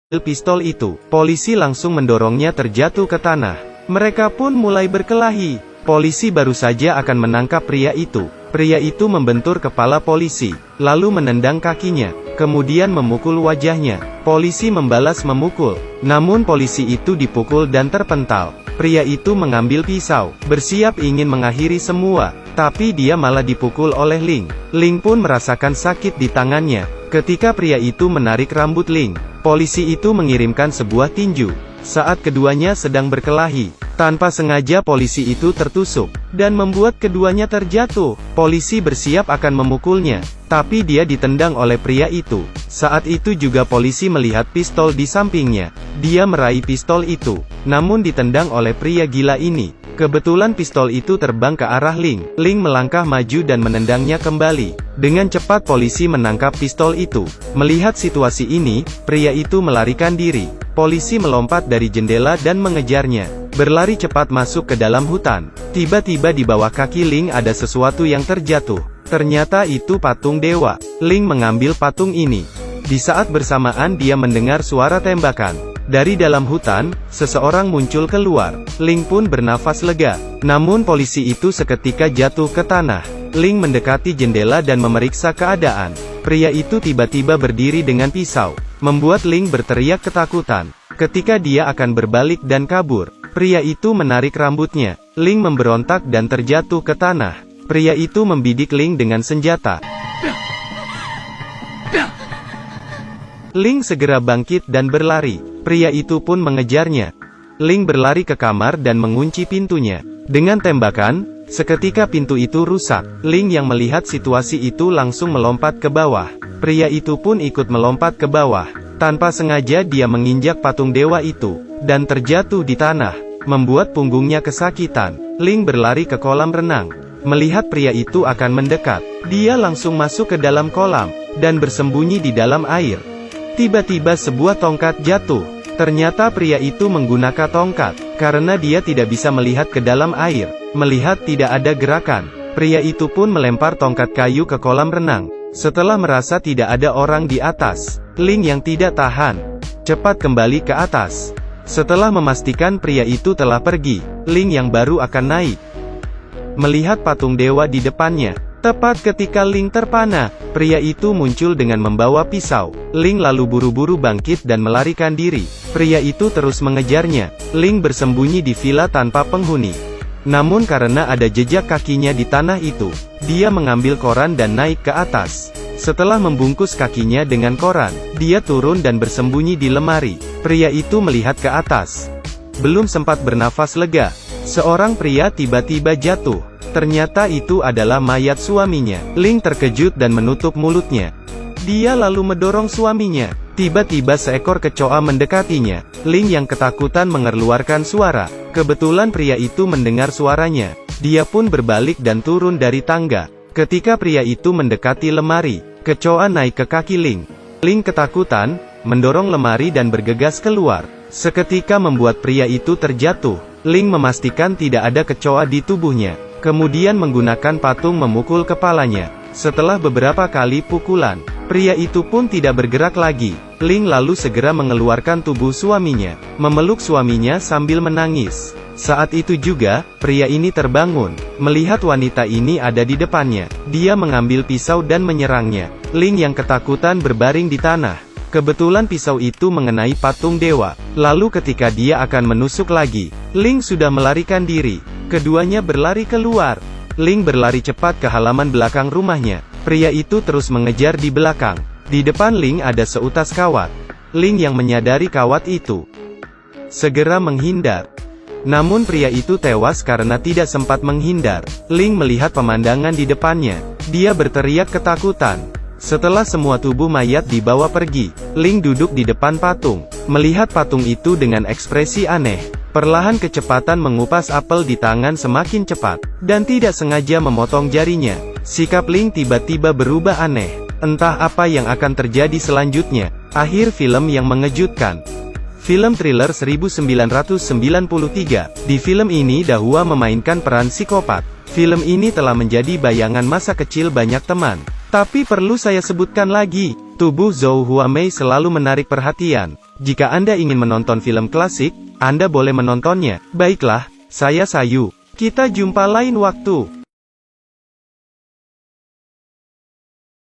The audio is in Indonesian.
pistol itu. Polisi langsung mendorongnya terjatuh ke tanah. Mereka pun mulai berkelahi. Polisi baru saja akan menangkap pria itu. Pria itu membentur kepala polisi, lalu menendang kakinya, kemudian memukul wajahnya. Polisi membalas memukul, namun polisi itu dipukul dan terpental. Pria itu mengambil pisau, bersiap ingin mengakhiri semua, tapi dia malah dipukul oleh Ling. Ling pun merasakan sakit di tangannya. Ketika pria itu menarik rambut Ling, polisi itu mengirimkan sebuah tinju. Saat keduanya sedang berkelahi, tanpa sengaja polisi itu tertusuk, dan membuat keduanya terjatuh. Polisi bersiap akan memukulnya, tapi dia ditendang oleh pria itu. Saat itu juga polisi melihat pistol di sampingnya. Dia meraih pistol itu, namun ditendang oleh pria gila ini. Kebetulan pistol itu terbang ke arah Ling. Ling melangkah maju dan menendangnya kembali. Dengan cepat polisi menangkap pistol itu. Melihat situasi ini, pria itu melarikan diri. Polisi melompat dari jendela dan mengejarnya. Berlari cepat masuk ke dalam hutan. Tiba-tiba di bawah kaki Ling ada sesuatu yang terjatuh. Ternyata itu patung dewa. Ling mengambil patung ini. Di saat bersamaan dia mendengar suara tembakan. Dari dalam hutan, seseorang muncul keluar. Ling pun bernafas lega. Namun polisi itu seketika jatuh ke tanah. Ling mendekati jendela dan memeriksa keadaan. Pria itu tiba-tiba berdiri dengan pisau, membuat Ling berteriak ketakutan. Ketika dia akan berbalik dan kabur, pria itu menarik rambutnya. Ling memberontak dan terjatuh ke tanah. Pria itu membidik Ling dengan senjata. Ling segera bangkit dan berlari. Pria itu pun mengejarnya. Ling berlari ke kamar dan mengunci pintunya. Dengan tembakan, seketika pintu itu rusak. Ling yang melihat situasi itu langsung melompat ke bawah. Pria itu pun ikut melompat ke bawah. Tanpa sengaja dia menginjak patung dewa itu, dan terjatuh di tanah, membuat punggungnya kesakitan. Ling berlari ke kolam renang. Melihat pria itu akan mendekat, dia langsung masuk ke dalam kolam, dan bersembunyi di dalam air. Tiba-tiba sebuah tongkat jatuh. Ternyata pria itu menggunakan tongkat, karena dia tidak bisa melihat ke dalam air. Melihat tidak ada gerakan, pria itu pun melempar tongkat kayu ke kolam renang. Setelah merasa tidak ada orang di atas, Ling yang tidak tahan, cepat kembali ke atas. Setelah memastikan pria itu telah pergi, Ling yang baru akan naik. Melihat patung dewa di depannya. Tepat ketika Ling terpana, pria itu muncul dengan membawa pisau. Ling lalu buru-buru bangkit dan melarikan diri. Pria itu terus mengejarnya. Ling bersembunyi di villa tanpa penghuni. Namun karena ada jejak kakinya di tanah itu, dia mengambil koran dan naik ke atas. Setelah membungkus kakinya dengan koran, dia turun dan bersembunyi di lemari. Pria itu melihat ke atas. Belum sempat bernafas lega, seorang pria tiba-tiba jatuh. Ternyata itu adalah mayat suaminya. Ling terkejut dan menutup mulutnya. Dia lalu mendorong suaminya. Tiba-tiba seekor kecoa mendekatinya. Ling yang ketakutan mengeluarkan suara. Kebetulan pria itu mendengar suaranya. Dia pun berbalik dan turun dari tangga. Ketika pria itu mendekati lemari, kecoa naik ke kaki Ling. Ling ketakutan, mendorong lemari dan bergegas keluar. Seketika membuat pria itu terjatuh. Ling memastikan tidak ada kecoa di tubuhnya. Kemudian menggunakan patung memukul kepalanya. Setelah beberapa kali pukulan, pria itu pun tidak bergerak lagi. Ling lalu segera mengeluarkan tubuh suaminya, memeluk suaminya sambil menangis. Saat itu juga, pria ini terbangun, melihat wanita ini ada di depannya. Dia mengambil pisau dan menyerangnya. Ling yang ketakutan berbaring di tanah. Kebetulan pisau itu mengenai patung dewa. Lalu ketika dia akan menusuk lagi, Ling sudah melarikan diri. Keduanya berlari keluar. Ling berlari cepat ke halaman belakang rumahnya. Pria itu terus mengejar di belakang. Di depan Ling ada seutas kawat. Ling yang menyadari kawat itu, segera menghindar. Namun pria itu tewas karena tidak sempat menghindar. Ling melihat pemandangan di depannya. Dia berteriak ketakutan. Setelah semua tubuh mayat dibawa pergi, Ling duduk di depan patung. Melihat patung itu dengan ekspresi aneh. Perlahan kecepatan mengupas apel di tangan semakin cepat, dan tidak sengaja memotong jarinya. Sikap Ling tiba-tiba berubah aneh. Entah apa yang akan terjadi selanjutnya. Akhir film yang mengejutkan. Film thriller 1993. Di film ini Dahua memainkan peran psikopat. Film ini telah menjadi bayangan masa kecil banyak teman. Tapi perlu saya sebutkan lagi, tubuh Zhou Huamei selalu menarik perhatian. Jika Anda ingin menonton film klasik, Anda boleh menontonnya. Baiklah, saya Sayu. Kita jumpa lain waktu.